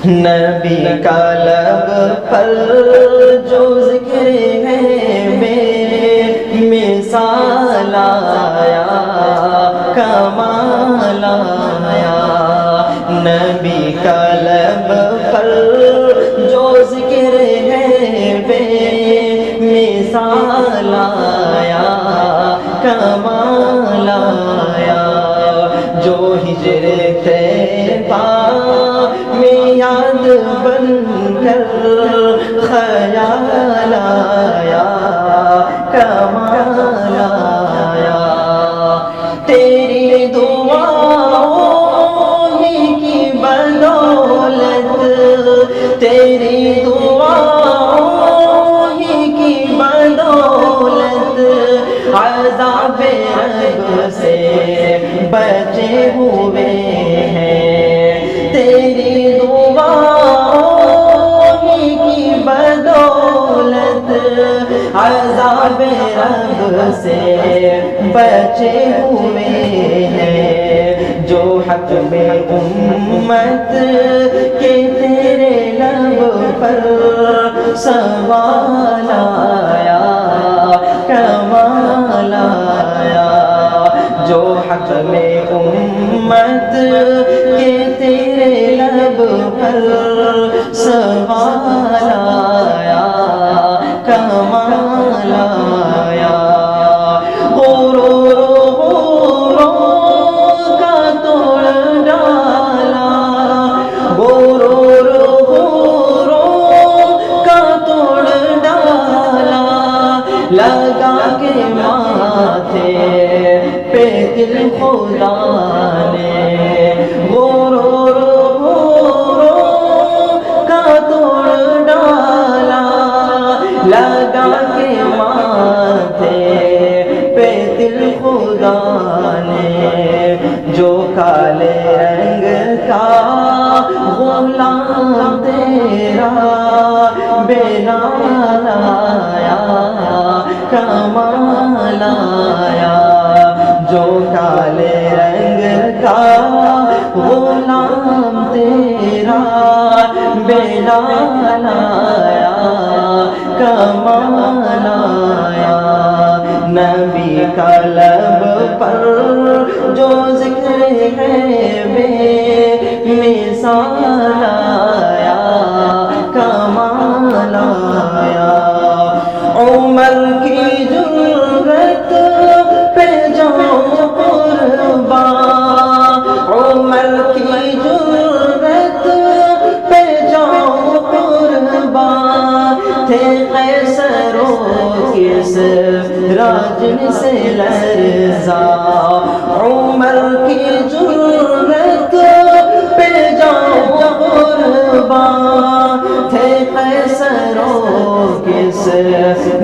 نبی کا لب پر جو ذکر ہے بے مثال آیا، کمال آیا۔ نبی کا لب پر جو ذکر ہے بے مثال آیا، کمال آیا۔ جو ہجر طیبہ میں یاد بن کر خیال آیا، کمال آیا۔ تیری دعاؤں ہی کی بدولت، تیری دعاؤں ہی کی بدولت عذاب رب سے بچے ہوئے ہیں۔ تیری دعاؤں ہی کی بدولت عذاب رب سے بچے ہوئے ہیں۔ جو حق میں امت کے تیرے لب پر سوال آیا، کمال آیا۔ جو حق میں امت کے تیرے لب پر سوال آیا، کمال آیا۔ غرور غرور کا توڑ ڈالا، غرور غرور کا توڑ ڈالا، لگا کے ماتھے پہ دل خدا نے۔ غرور غرور کا توڑ ڈالا، لگا کے ماتھے پہ دل خدا نے۔ جو کالے رنگ کا غلام تیرا بلال آیا، کمال آیا۔ جو کالے رنگ کا غلام تیرا بلال آیا، کمال آیا۔ نبی کا لب پر جو ذکر ہے بے مثال آیا، کمال آیا۔ عمر کی جرأت پہ جاؤں قربان، عمر کی جرأت پہ جاؤں قربان، تھے قیصر و راجن سے لرزاں۔ عمر کی جرأت پہ جاؤں قربان، تھے قیصر و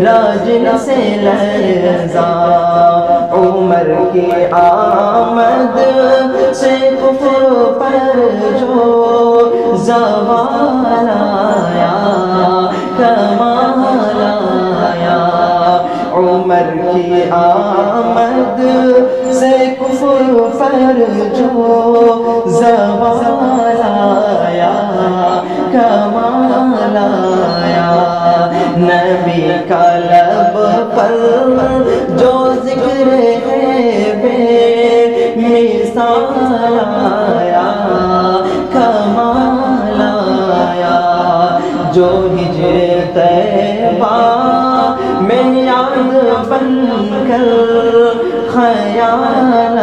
راجن سے لرزاں۔ عمر کی آمد سے کفر پر جو زوال آیا، کمال آیا۔ عمر کی آمد سے کفر پر جو زوال آیا، کمال آیا۔ نبی کا لب پر جو ذکر ہے بے مثال آیا، کمال آیا۔ جو ہجر طیبہ میں یاد بن کر خیال